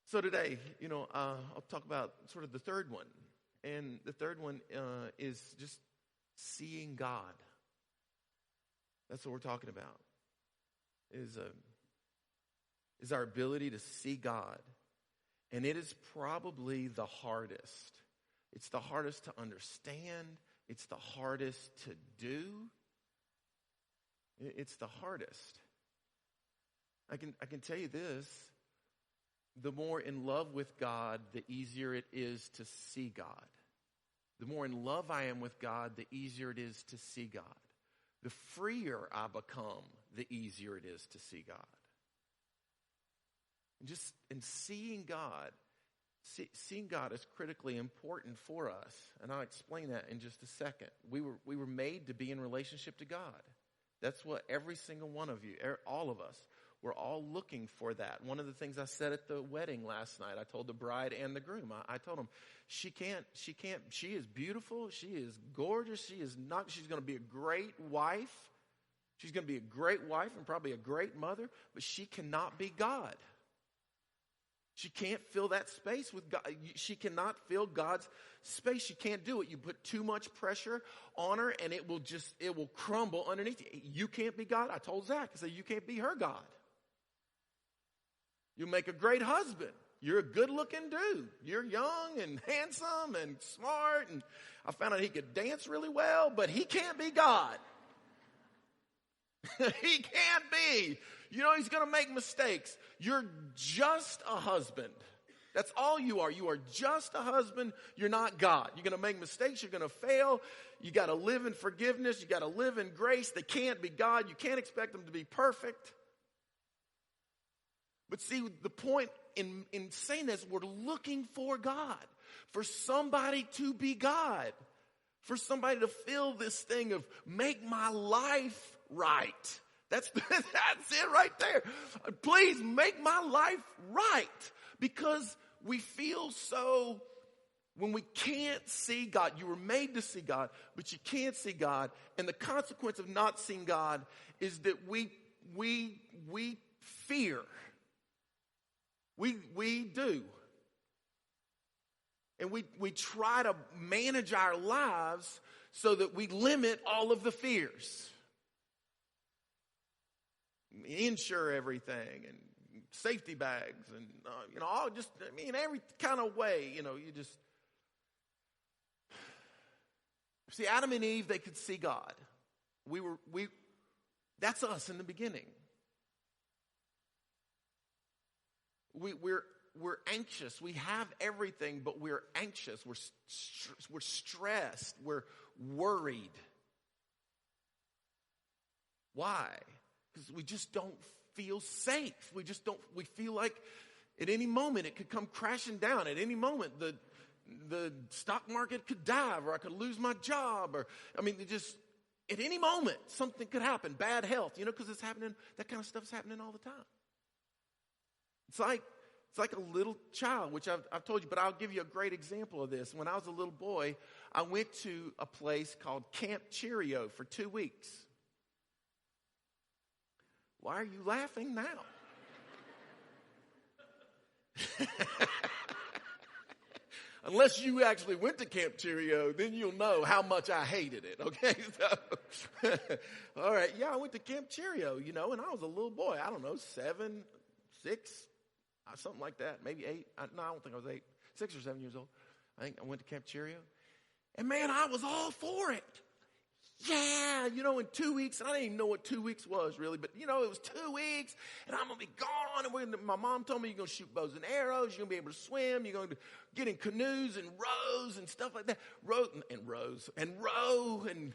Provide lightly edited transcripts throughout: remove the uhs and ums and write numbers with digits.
So today, I'll talk about sort of the third one. And the third one is just seeing God. That's what we're talking about, is our ability to see God. And it is probably the hardest. It's the hardest to understand. It's the hardest to do. It's the hardest. I can tell you this. The more in love with God, the easier it is to see God. The more in love I am with God, the easier it is to see God. The freer I become, the easier it is to see God. And just in seeing God, seeing God is critically important for us. And I'll explain that in just a second. We were made to be in relationship to God. That's what every single one of you, all of us, we're all looking for that. One of the things I said at the wedding last night, I told the bride and the groom, I told them, she is beautiful, she is gorgeous, she's going to be a great wife. She's going to be a great wife and probably a great mother, but she cannot be God. She can't fill that space with God. She cannot fill God's space. She can't do it. You put too much pressure on her and it will crumble underneath you. You can't be God. I told Zach, I said, you can't be her God. You'll make a great husband. You're a good-looking dude. You're young and handsome and smart. And I found out he could dance really well, but he can't be God. He can't be. He's going to make mistakes. You're just a husband. That's all you are. You are just a husband. You're not God. You're going to make mistakes. You're going to fail. You got to live in forgiveness. You got to live in grace. They can't be God. You can't expect them to be perfect. But see, the point in saying this, we're looking for God, for somebody to be God, for somebody to fill this thing of make my life right. That's it right there. Please make my life right. Because we feel so, when we can't see God, you were made to see God, but you can't see God. And the consequence of not seeing God is that we fear. We do. And we try to manage our lives so that we limit all of the fears. Insure everything and safety bags and, every kind of way, you just. See, Adam and Eve, they could see God. That's us in the beginning. We're anxious. We have everything, but we're anxious. We're stressed. We're worried. Why? Because we just don't feel safe. We feel like at any moment it could come crashing down. At any moment the stock market could dive, or I could lose my job, at any moment something could happen. Bad health, because it's happening, that kind of stuff's happening all the time. It's like a little child, which I've told you, but I'll give you a great example of this. When I was a little boy, I went to a place called Camp Cheerio for 2 weeks. Why are you laughing now? Unless you actually went to Camp Cheerio, then you'll know how much I hated it, okay? So, all right, yeah, I went to Camp Cheerio, and I was a little boy. I don't know, 7, 6, something like that, maybe 8. I don't think I was 8, 6 or 7 years old. I think I went to Camp Cheerio. And man, I was all for it. Yeah, in 2 weeks, and I didn't even know what 2 weeks was really, but it was 2 weeks, and I'm going to be gone, and my mom told me you're going to shoot bows and arrows, you're going to be able to swim, you're going to get in canoes and rows and stuff like that, row, and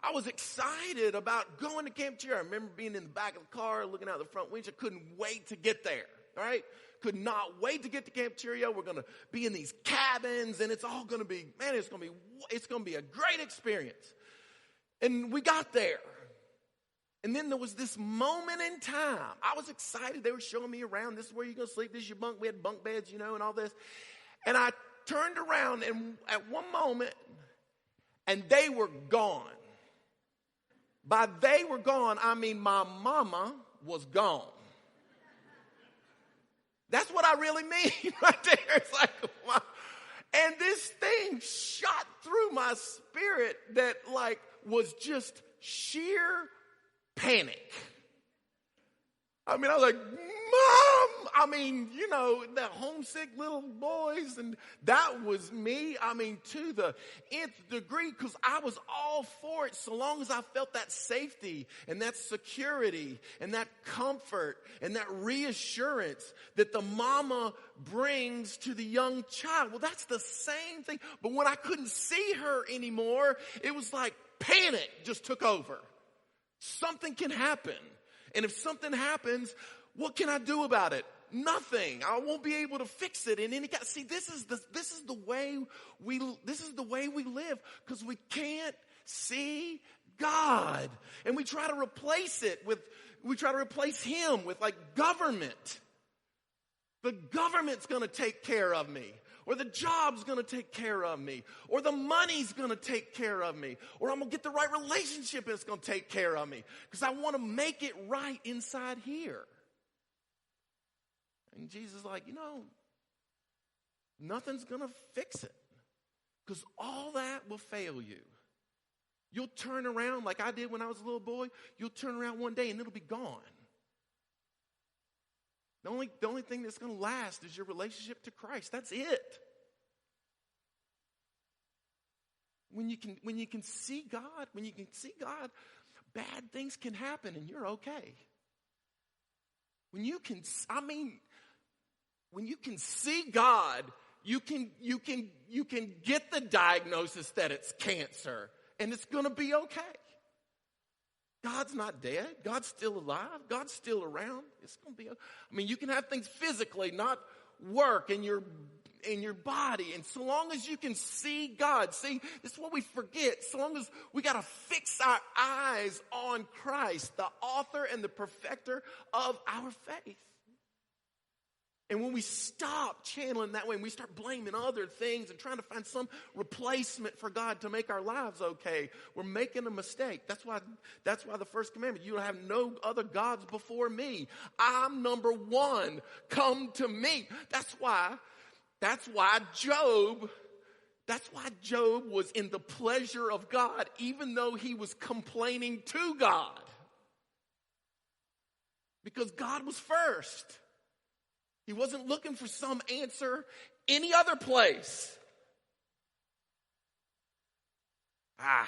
I was excited about going to Camp Cheerio. I remember being in the back of the car, looking out the front window. I couldn't wait to get there, all right? Could not wait to get to Camp Cheerio. We're going to be in these cabins, and it's all going to be, man, it's going to be a great experience. And we got there. And then there was this moment in time. I was excited. They were showing me around. This is where you're going to sleep. This is your bunk. We had bunk beds, and all this. And I turned around, and at one moment, and they were gone. By they were gone, I mean my mama was gone. That's what I really mean right there. It's like, wow. And this thing shot through my spirit that like was just sheer panic. I mean, I was like, Mom! I mean, you know, the homesick little boys, and that was me. I mean, to the nth degree, because I was all for it so long as I felt that safety and that security and that comfort and that reassurance that the mama brings to the young child. Well, that's the same thing. But when I couldn't see her anymore, it was like panic just took over. Something can happen. And if something happens, what can I do about it? Nothing. I won't be able to fix it in any kind. See, this is the way we live, because we can't see God, and we try to replace Him with like government. The government's going to take care of me. Or the job's going to take care of me. Or the money's going to take care of me. Or I'm going to get the right relationship that's going to take care of me. Because I want to make it right inside here. And Jesus is like, nothing's going to fix it. Because all that will fail you. You'll turn around like I did when I was a little boy. You'll turn around one day and it'll be gone. The only thing that's going to last is your relationship to Christ. That's it. When you can see God, bad things can happen and you're okay. When you can see God, you can get the diagnosis that it's cancer and it's going to be okay. God's not dead. God's still alive. God's still around. It's going to be, you can have things physically not work in your body. And so long as you can see God, see, this is what we forget. So long as we got to fix our eyes on Christ, the author and the perfecter of our faith. And when we stop channeling that way and we start blaming other things and trying to find some replacement for God to make our lives okay, we're making a mistake. That's why the first commandment, you have no other gods before me. I'm number one. Come to me. That's why Job was in the pleasure of God, even though he was complaining to God. Because God was first. He wasn't looking for some answer any other place. All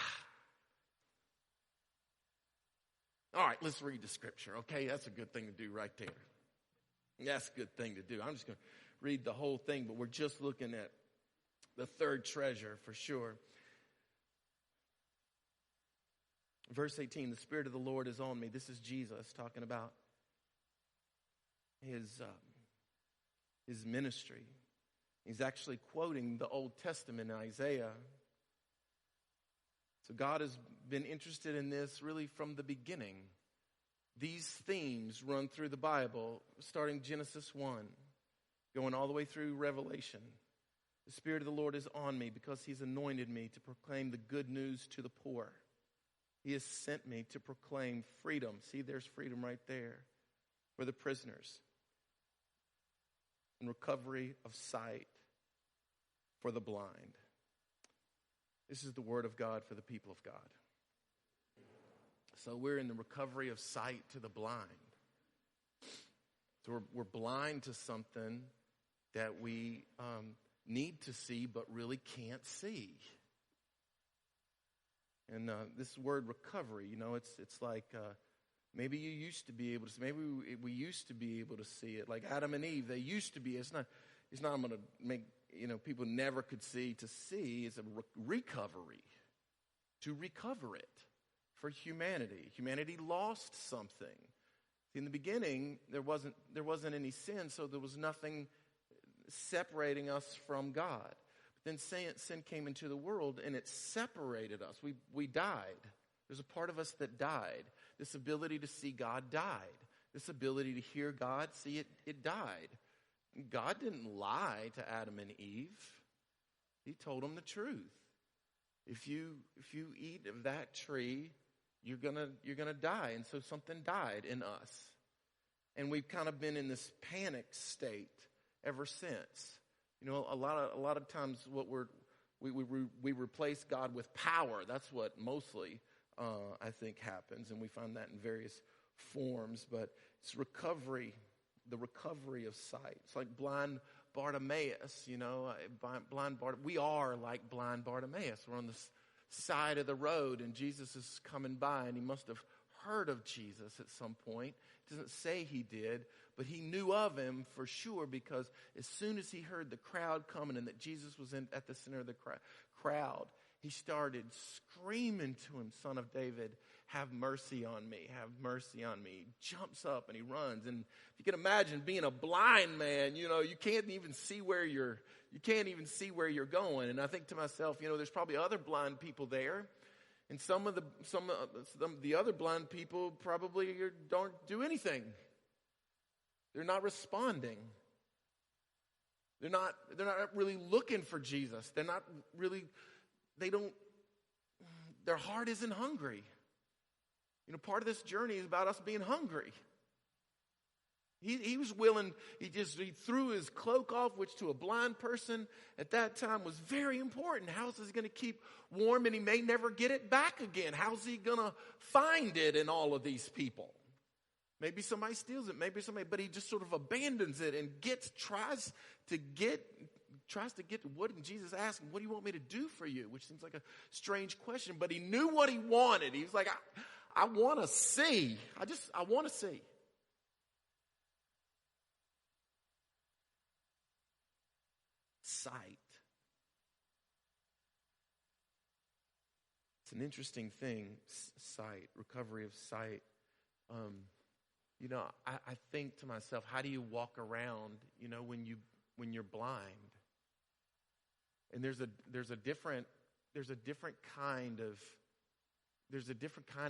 right, let's read the scripture, okay? That's a good thing to do right there. That's a good thing to do. I'm just going to read the whole thing, but we're just looking at the third treasure for sure. Verse 18, the Spirit of the Lord is on me. This is Jesus talking about his ministry. He's actually quoting the Old Testament in Isaiah. So God has been interested in this really from the beginning. These themes run through the Bible, starting Genesis 1, going all the way through Revelation. The Spirit of the Lord is on me because He's anointed me to proclaim the good news to the poor. He has sent me to proclaim freedom. See, there's freedom right there for the prisoners. And recovery of sight for the blind. This is the word of God for the people of God. So we're in the recovery of sight to the blind. So we're blind to something that we need to see but really can't see. And this word recovery, it's like maybe you used to be able to see. Maybe we used to be able to see it. Like Adam and Eve, they used to be. It's not I'm going to make, people never could see to see. It's a recovery. To recover it for humanity. Humanity lost something. In the beginning, there wasn't any sin, so there was nothing separating us from God. But then sin came into the world and it separated us. We died. There's a part of us that died. This ability to see God died. This ability to hear God, see it died. God didn't lie to Adam and Eve. He told them the truth. If you eat of that tree, you're gonna die. And so something died in us. And we've kind of been in this panic state ever since. You know, a lot of times what we replace God with power. That's what mostly I think happens, and we find that in various forms. But it's recovery, the recovery of sight. It's like blind Bartimaeus. You know, we are like blind Bartimaeus. We're on the side of the road, and Jesus is coming by, and he must have heard of Jesus at some point. It doesn't say he did, but he knew of him for sure, because as soon as he heard the crowd coming and that Jesus was at the center of the crowd, he started screaming to him, "Son of David, have mercy on me, have mercy on me." He jumps up and he runs. And if you can imagine being a blind man, you know, you can't even see where you're going. And I think to myself, you know, there's probably other blind people there. And some of the other blind people probably don't do anything. They're not responding. They're not really looking for Jesus. Their heart isn't hungry. You know, part of this journey is about us being hungry. He was willing, he threw his cloak off, which to a blind person at that time was very important. How's he going to keep warm, and he may never get it back again? How's he going to find it in all of these people? Maybe somebody steals it, but he just sort of abandons it and tries to get what, and Jesus asked him, "What do you want me to do for you?" Which seems like a strange question, but he knew what he wanted. He was like, I want to see. I want to see. Sight. It's an interesting thing, sight, recovery of sight. You know, I think to myself, how do you walk around, you know, when you're blind? And there's a different kind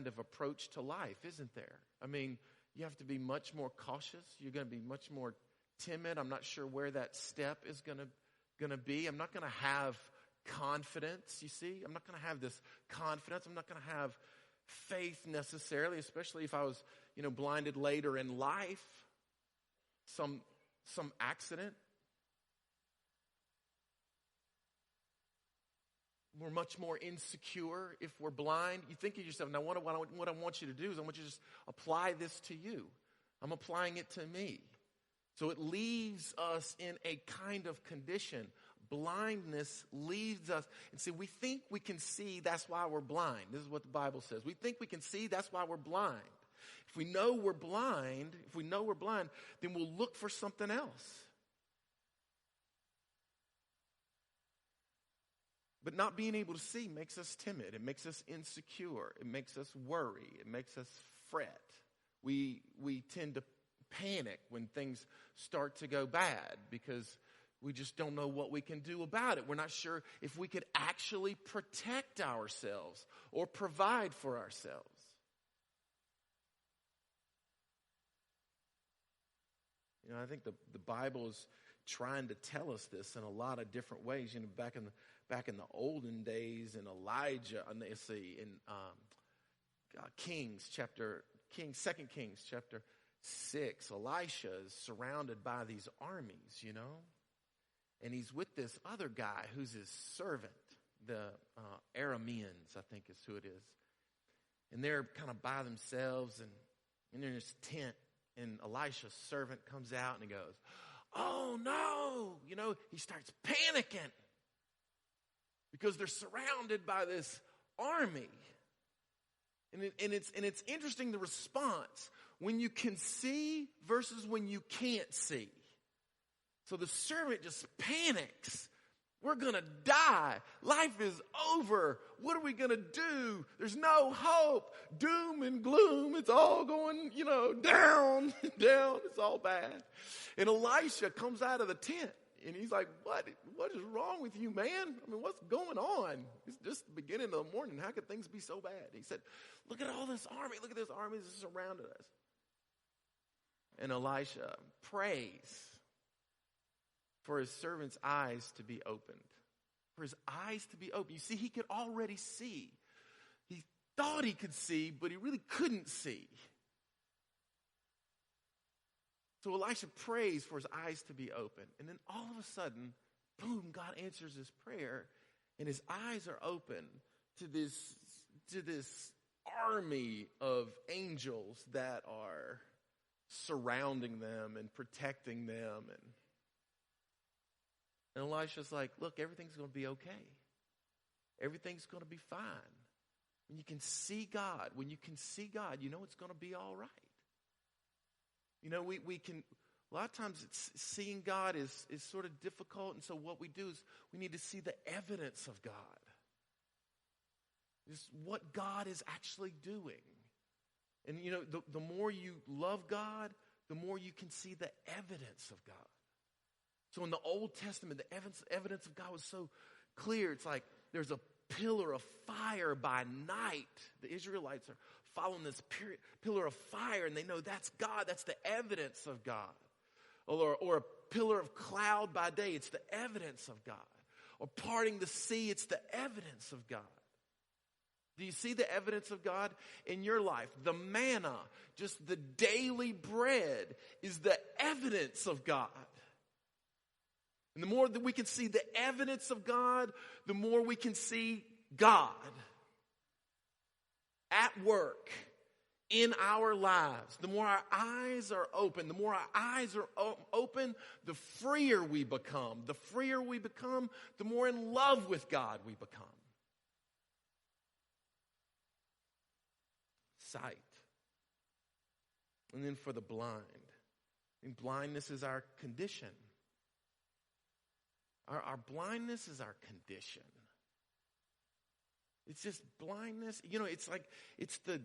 of approach to life, isn't there? I mean, you have to be much more cautious. You're going to be much more timid. I'm not sure where that step is going to be. I'm not going to have confidence, you see. I'm not going to have this confidence. I'm not going to have faith necessarily, especially if I was, you know, blinded later in life, some accident. We're much more insecure if we're blind. You think of yourself, now what I want you to do is I want you to just apply this to you. I'm applying it to me. So it leaves us in a kind of condition. Blindness leaves us. And see, we think we can see, that's why we're blind. This is what the Bible says. We think we can see, that's why we're blind. If we know we're blind, then we'll look for something else. But not being able to see makes us timid. It makes us insecure. It makes us worry. It makes us fret. We tend to panic when things start to go bad because we just don't know what we can do about it. We're not sure if we could actually protect ourselves or provide for ourselves. You know, I think the Bible is trying to tell us this in a lot of different ways. You know, back in the olden days, in Elijah, and they see in 2 Kings chapter 6, Elisha is surrounded by these armies, you know, and he's with this other guy who's his servant, the Arameans, I think is who it is, and they're kind of by themselves, and in this tent, and Elisha's servant comes out and he goes, "Oh no!" You know, he starts panicking because they're surrounded by this army. And it's interesting, the response when you can see versus when you can't see. So the servant just panics. We're going to die. Life is over. What are we going to do? There's no hope. Doom and gloom. It's all going, you know, down. It's all bad. And Elisha comes out of the tent. And he's like, what is wrong with you, man? I mean, what's going on? It's just the beginning of the morning. How could things be so bad? He said, look at all this army. Look at this army that's surrounded us. And Elisha prays for his servant's eyes to be opened. For his eyes to be opened. You see, he could already see. He thought he could see, but he really couldn't see. So Elisha prays for his eyes to be open. And then all of a sudden, boom, God answers his prayer. And his eyes are open to this army of angels that are surrounding them and protecting them. And Elisha's like, look, everything's going to be okay. Everything's going to be fine. When you can see God, you know it's going to be all right. You know, we can, a lot of times seeing God is sort of difficult. And so what we do is we need to see the evidence of God. Just what God is actually doing. And, you know, the more you love God, the more you can see the evidence of God. So in the Old Testament, the evidence of God was so clear. It's like there's a pillar of fire by night. The Israelites are following this pillar of fire, and they know that's God. That's the evidence of God. Or a pillar of cloud by day. It's the evidence of God. Or parting the sea. It's the evidence of God. Do you see the evidence of God in your life? The manna, just the daily bread, is the evidence of God. And the more that we can see the evidence of God, the more we can see God at work in our lives. The more our eyes are open, the freer we become. The freer we become, the more in love with God we become. Sight. And then for the blind. And blindness is our condition. Our blindness is our condition. It's just blindness. You know, it's like, it's the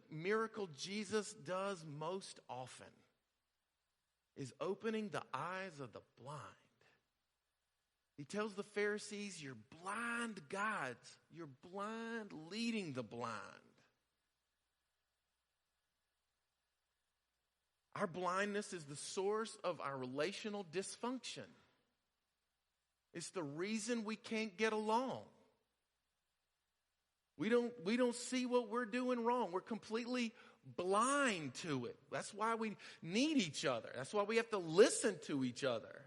miracle Jesus does most often, is opening the eyes of the blind. He tells the Pharisees, you're blind guides. You're blind leading the blind. Our blindness is the source of our relational dysfunction. It's the reason we can't get along. We don't see what we're doing wrong. We're completely blind to it. That's why we need each other. That's why we have to listen to each other.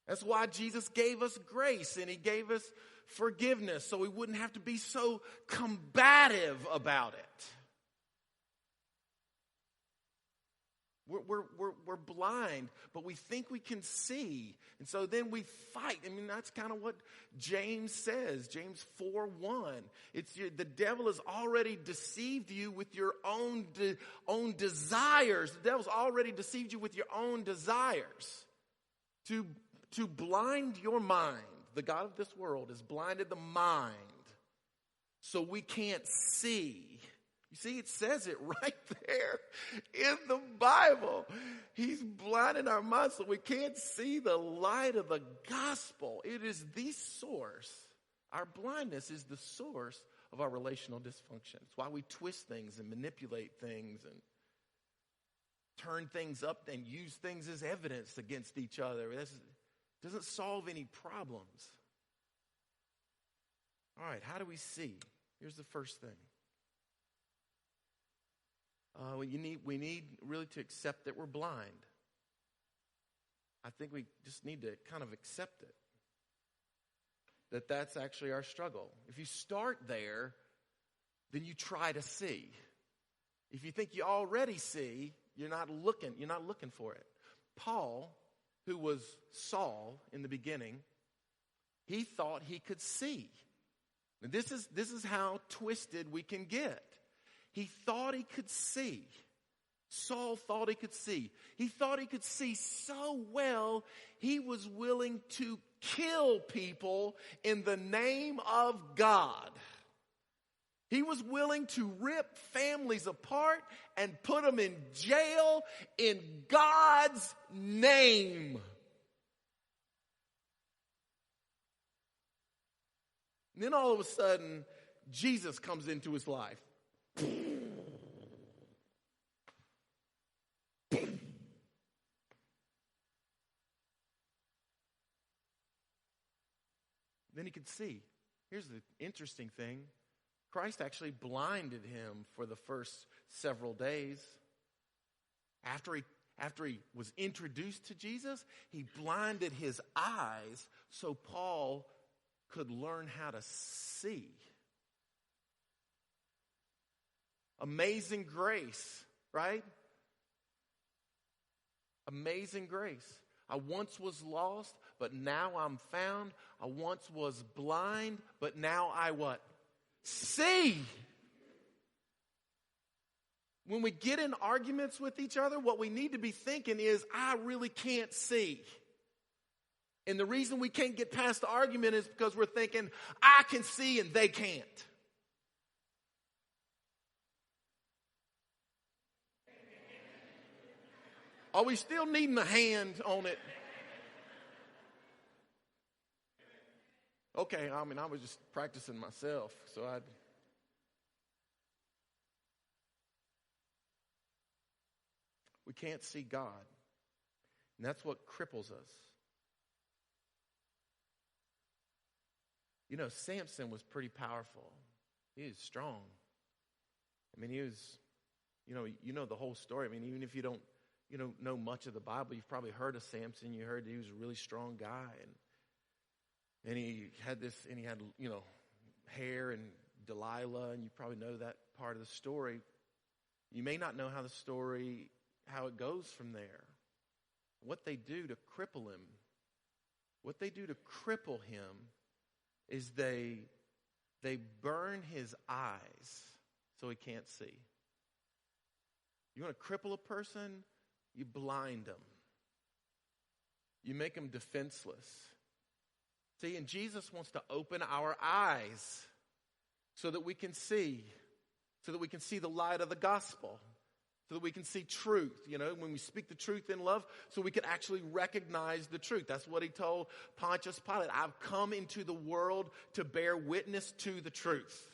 That's why Jesus gave us grace and he gave us forgiveness so we wouldn't have to be so combative about it. We're blind, but we think we can see. And so then we fight. I mean, that's kind of what James says. James 4:1. The devil has already deceived you with your own desires. The devil's already deceived you with your own desires. To blind your mind. The God of this world has blinded the mind so we can't see. You see, it says it right there in the Bible. He's blinding our minds so we can't see the light of the gospel. It is the source. Our blindness is the source of our relational dysfunction. It's why we twist things and manipulate things and turn things up and use things as evidence against each other. It doesn't solve any problems. All right, how do we see? Here's the first thing. We need really to accept that we're blind. I think we just need to kind of accept it. That's actually our struggle. If you start there, then you try to see. If you think you already see, you're not looking for it. Paul, who was Saul in the beginning, he thought he could see. And this is how twisted we can get. He thought he could see. Saul thought he could see. He thought he could see so well, he was willing to kill people in the name of God. He was willing to rip families apart and put them in jail in God's name. And then all of a sudden, Jesus comes into his life. Then he could see. Here's the interesting thing. Christ actually blinded him for the first several days. After he was introduced to Jesus, he blinded his eyes so Paul could learn how to see. Amazing grace, right? Amazing grace. I once was lost, but now I'm found. I once was blind, but now I what? See. When we get in arguments with each other, what we need to be thinking is, I really can't see. And the reason we can't get past the argument is because we're thinking, I can see and they can't. Are we still needing a hand on it? Okay, I was just practicing myself, so we can't see God. And that's what cripples us. You know, Samson was pretty powerful. He was strong. He was, you know the whole story. Even if you don't, know much of the Bible, you've probably heard of Samson. You heard that he was a really strong guy. And he had hair and Delilah, and you probably know that part of the story. You may not know how it goes from there. What they do to cripple him, is they burn his eyes so he can't see. You want to cripple a person? You blind them. You make them defenseless. See, and Jesus wants to open our eyes so that we can see the light of the gospel, so that we can see truth, when we speak the truth in love, so we can actually recognize the truth. That's what he told Pontius Pilate. I've come into the world to bear witness to the truth.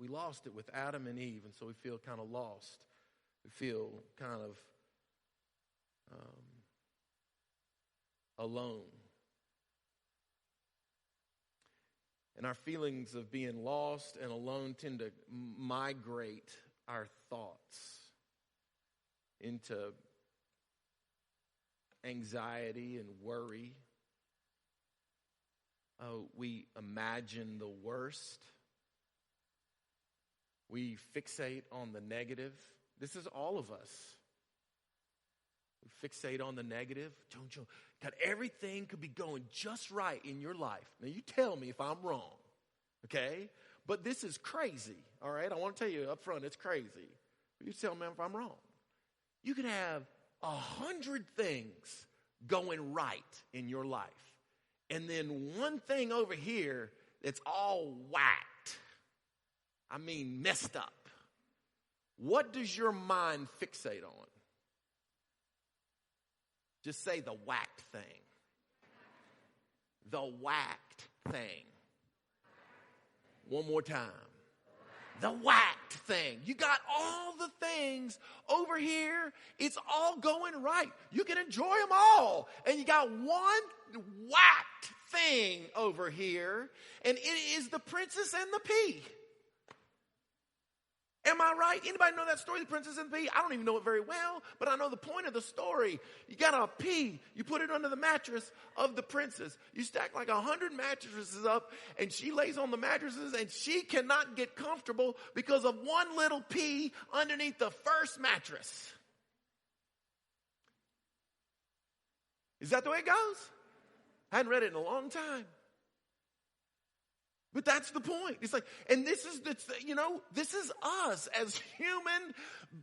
We lost it with Adam and Eve, and so we feel kind of lost. We feel kind of alone. And our feelings of being lost and alone tend to migrate our thoughts into anxiety and worry. We imagine the worst. We fixate on the negative. This is all of us. We fixate on the negative. God, everything could be going just right in your life. Now you tell me if I'm wrong, okay? But this is crazy, all right? I want to tell you up front, it's crazy. You tell me if I'm wrong. You can have 100 things going right in your life, and then one thing over here that's all whacked. Messed up. What does your mind fixate on? Just say the whacked thing. The whacked thing. One more time. The whacked thing. You got all the things over here. It's all going right. You can enjoy them all. And you got one whacked thing over here. And it is the Princess and the Pea. Am I right? Anybody know that story, The Princess and the Pea? I don't even know it very well, but I know the point of the story. You got a pea, you put it under the mattress of the princess. You stack like 100 mattresses up, and she lays on the mattresses, and she cannot get comfortable because of one little pea underneath the first mattress. Is that the way it goes? I hadn't read it in a long time. But that's the point. It's like, and this is us as human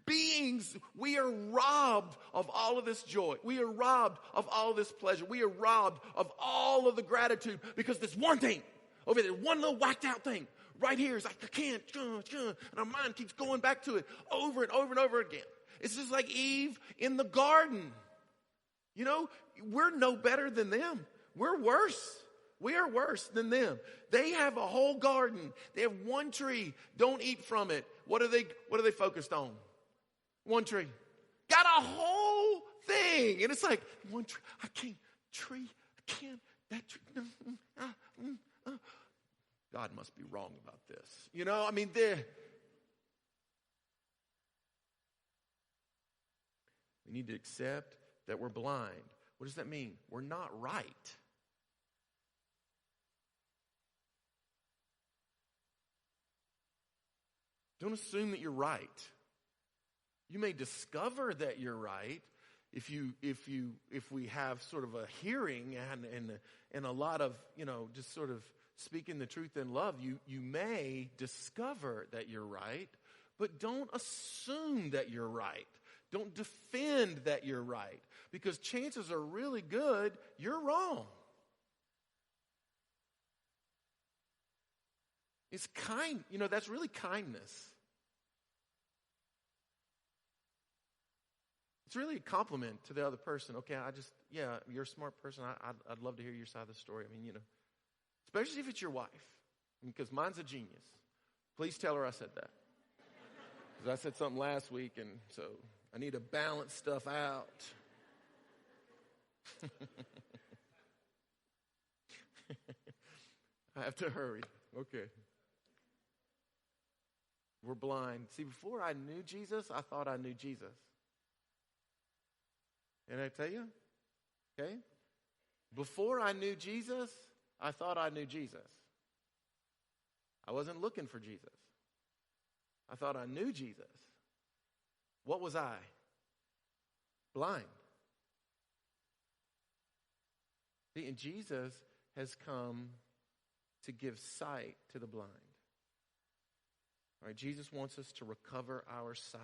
beings. We are robbed of all of this joy. We are robbed of all of this pleasure. We are robbed of all of the gratitude because this one thing over there, one little whacked out thing right here is like, I can't, and our mind keeps going back to it over and over and over again. It's just like Eve in the garden. We're no better than them. We're worse. We are worse than them. They have a whole garden. They have one tree. Don't eat from it. What are they focused on? One tree. Got a whole thing. And it's like, one tree. I can't. Tree. I can't. That tree. God must be wrong about this. we need to accept that we're blind. What does that mean? We're not right. Don't assume that you're right. You may discover that you're right if we have sort of a hearing and a lot of, just sort of speaking the truth in love. You may discover that you're right, but don't assume that you're right. Don't defend that you're right, because chances are really good you're wrong. It's kind, that's really kindness. It's really a compliment to the other person. Okay, you're a smart person. I'd love to hear your side of the story. Especially if it's your wife, because mine's a genius. Please tell her I said that. Because I said something last week, and so I need to balance stuff out. I have to hurry. Okay. We're blind. See, before I knew Jesus, I thought I knew Jesus. And I tell you, okay? Before I knew Jesus, I thought I knew Jesus. I wasn't looking for Jesus. I thought I knew Jesus. What was I? Blind. See, and Jesus has come to give sight to the blind. All right, Jesus wants us to recover our sight.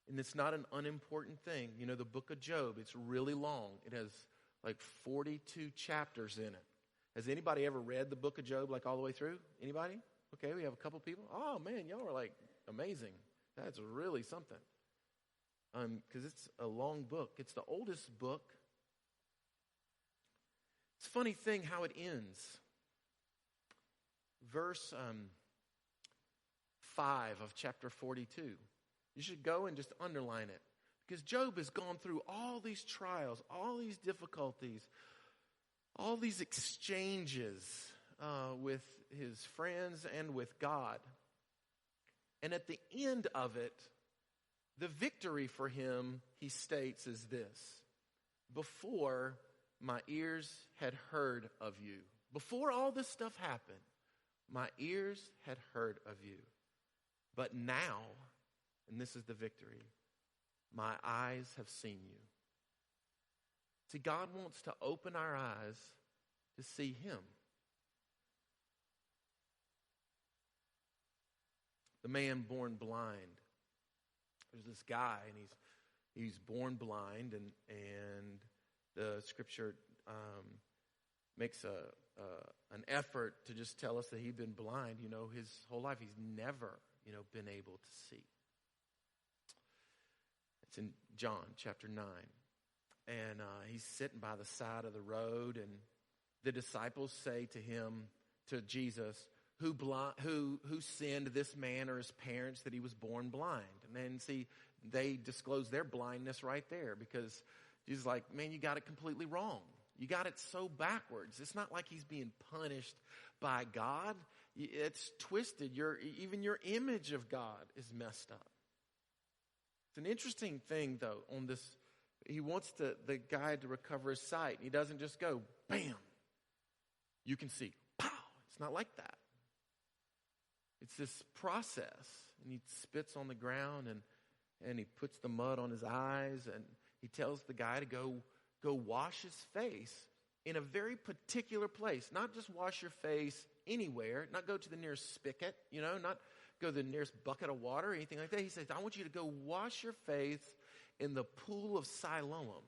And it's not an unimportant thing. The book of Job, it's really long. It has like 42 chapters in it. Has anybody ever read the book of Job like all the way through? Anybody? Okay, we have a couple people. Oh man, y'all are like amazing. That's really something. Because it's a long book. It's the oldest book. It's a funny thing how it ends. Verse 5 of chapter 42. You should go and just underline it. Because Job has gone through all these trials, all these difficulties, all these exchanges with his friends and with God. And at the end of it, the victory for him, he states, is this: before my ears had heard of you. Before all this stuff happened, my ears had heard of you. But now, and this is the victory, my eyes have seen you. See, God wants to open our eyes to see him. The man born blind. There's this guy, and he's born blind, and the scripture makes an effort to just tell us that he'd been blind, his whole life. He's never, been able to see. It's in John chapter 9. And he's sitting by the side of the road, and the disciples say to him, to Jesus, who sinned, this man or his parents, that he was born blind? And then see, they disclose their blindness right there, because Jesus is like, man, you got it completely wrong. You got it so backwards. It's not like he's being punished by God. It's twisted. Even your image of God is messed up. It's an interesting thing, though, on this. He wants the guy to recover his sight. He doesn't just go, bam, you can see. Pow! It's not like that. It's this process. And he spits on the ground, and he puts the mud on his eyes, and he tells the guy to go wash his face in a very particular place. Not just wash your face anywhere. Not go to the nearest spigot, not go to the nearest bucket of water or anything like that. He says, I want you to go wash your face in the pool of Siloam.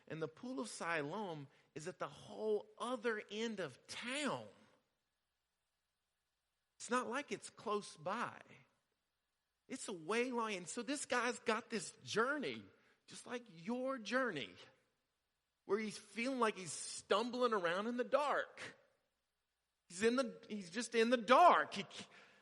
And the pool of Siloam is at the whole other end of town. It's not like it's close by. It's a way long. And so this guy's got this journey, just like your journey, where he's feeling like he's stumbling around in the dark. He's just in the dark.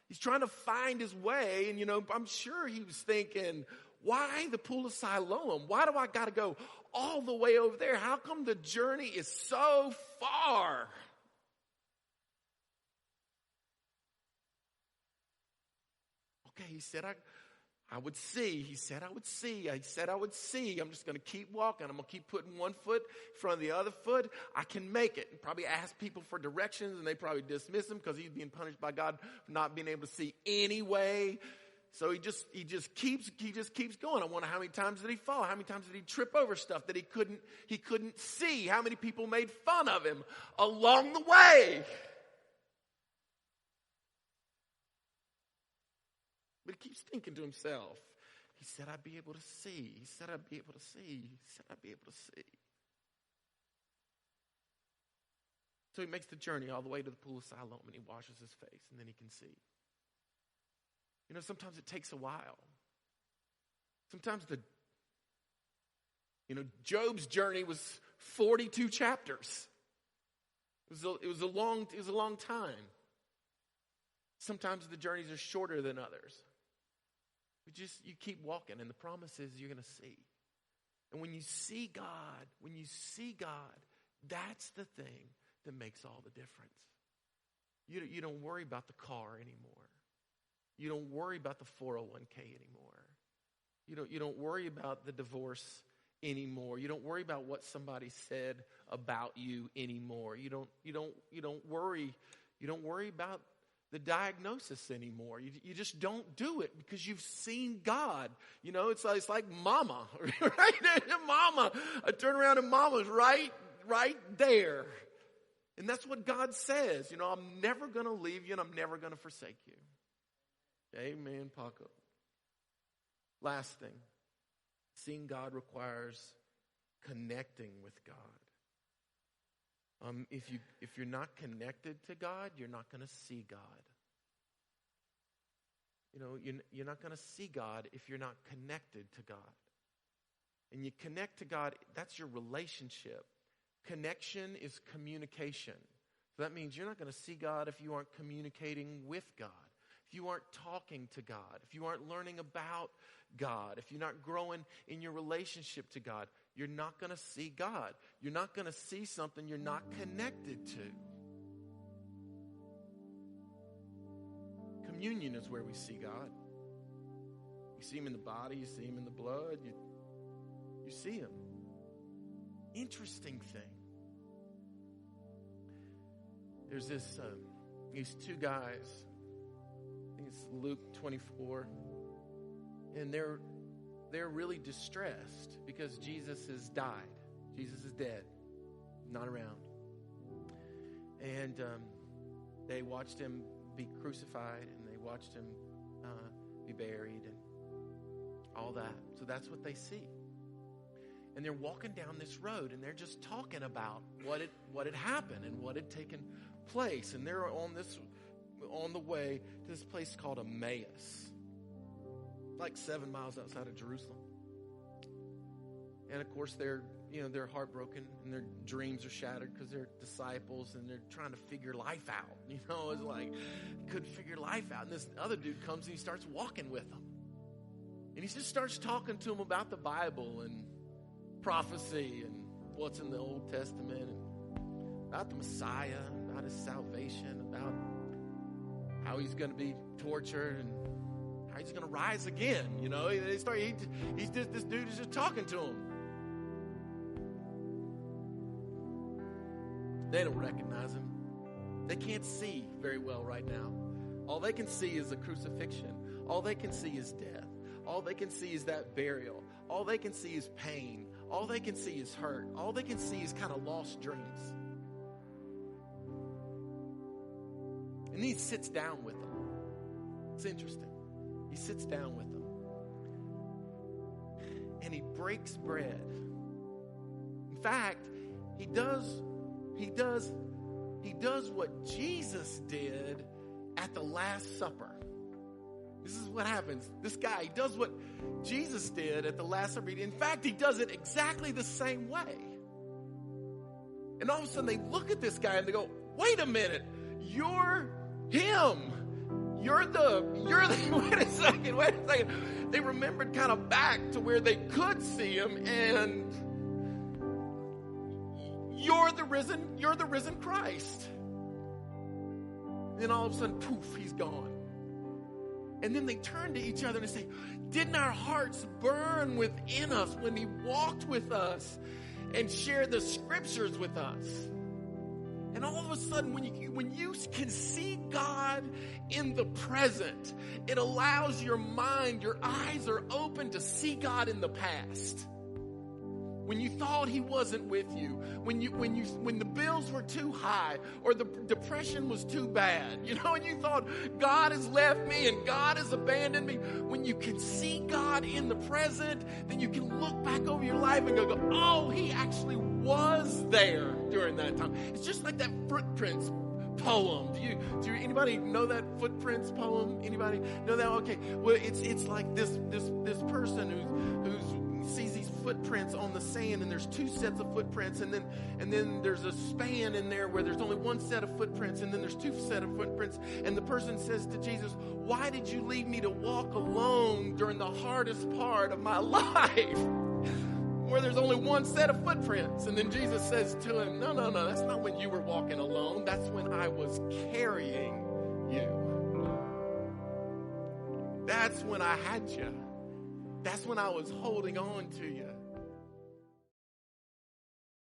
He's trying to find his way. And, I'm sure he was thinking, why the pool of Siloam? Why do I got to go all the way over there? How come the journey is so far? He said I would see. He said I would see. I said I would see. I'm just going to keep walking. I'm going to keep putting one foot in front of the other foot. I can make it. And probably ask people for directions, and they probably dismiss him because he's being punished by God for not being able to see anyway. So he just keeps going. I wonder how many times did he fall? How many times did he trip over stuff that he couldn't see? How many people made fun of him along the way? But he keeps thinking to himself, he said I'd be able to see. He said I'd be able to see. He said I'd be able to see. So he makes the journey all the way to the pool of Siloam, and he washes his face, and then he can see. You know, sometimes it takes a while. Sometimes Job's journey was 42 chapters. It was a long time. Sometimes the journeys are shorter than others. You keep walking, and the promise is you're going to see. And when you see God, that's the thing that makes all the difference. You don't worry about the car anymore. You don't worry about the 401k anymore. You don't worry about the divorce anymore. You don't worry about what somebody said about you anymore. You don't worry about the diagnosis anymore. You just don't do it because you've seen God. You know, it's like mama, right? Mama. I turn around and mama's right there. And that's what God says. You know, I'm never going to leave you and I'm never going to forsake you. Amen, Paco. Last thing, seeing God requires connecting with God. If you're not connected to God, you're not going to see God. You know, you're not going to see God if you're not connected to God. And you connect to God, that's your relationship. Connection is communication. So that means you're not going to see God if you aren't communicating with God. If you aren't talking to God, if you aren't learning about God, if you're not growing in your relationship to God, you're not going to see God. You're not going to see something you're not connected to. Communion is where we see God. You see him in the body, you see him in the blood, you see him. Interesting thing. There's these two guys. I think it's Luke 24. And they're really distressed because Jesus has died. Jesus is dead, not around. And they watched him be crucified, and they watched him be buried, and all that. So that's what they see. And they're walking down this road, and they're just talking about what had happened and what had taken place. And they're on the way to this place called Emmaus, like 7 miles outside of Jerusalem. And of course they're heartbroken, and their dreams are shattered because they're disciples and they're trying to figure life out. You know, it's like, couldn't figure life out. And this other dude comes and he starts walking with them. And he just starts talking to them about the Bible and prophecy and what's in the Old Testament, and about the Messiah, about his salvation, about how he's going to be tortured and how he's going to rise again. You know, this dude is just talking to him. They don't recognize him. They can't see very well right now. All they can see is the crucifixion. All they can see is death. All they can see is that burial. All they can see is pain. All they can see is hurt. All they can see is kind of lost dreams. And he sits down with them. It's interesting. He sits down with them. And he breaks bread. In fact, he does what Jesus did at the Last Supper. This is what happens. This guy, he does what Jesus did at the Last Supper. In fact, he does it exactly the same way. And all of a sudden they look at this guy and they go, wait a minute, you're him. You're the wait a second. They remembered kind of back to where they could see him, and you're the risen Christ. Then all of a sudden, poof, he's gone. And then they turn to each other and say, didn't our hearts burn within us when he walked with us and shared the scriptures with us? And all of a sudden, when you can see God in the present, it allows your mind, your eyes are open to see God in the past. When you thought he wasn't with you, when the bills were too high or the depression was too bad, and you thought God has left me and God has abandoned me, when you can see God in the present, then you can look back over your life and go, oh, he actually was there during that time. It's just like that Footprints poem. Do anybody know that Footprints poem? Anybody know that? Okay. Well, it's like this person who's sees these footprints on the sand, and there's two sets of footprints, and then there's a span in there where there's only one set of footprints, and then there's two set of footprints, and the person says to Jesus, why did you leave me to walk alone during the hardest part of my life where there's only one set of footprints? And then Jesus says to him, no, that's not when you were walking alone. That's when I was carrying you. That's when I had you. That's when I was holding on to you.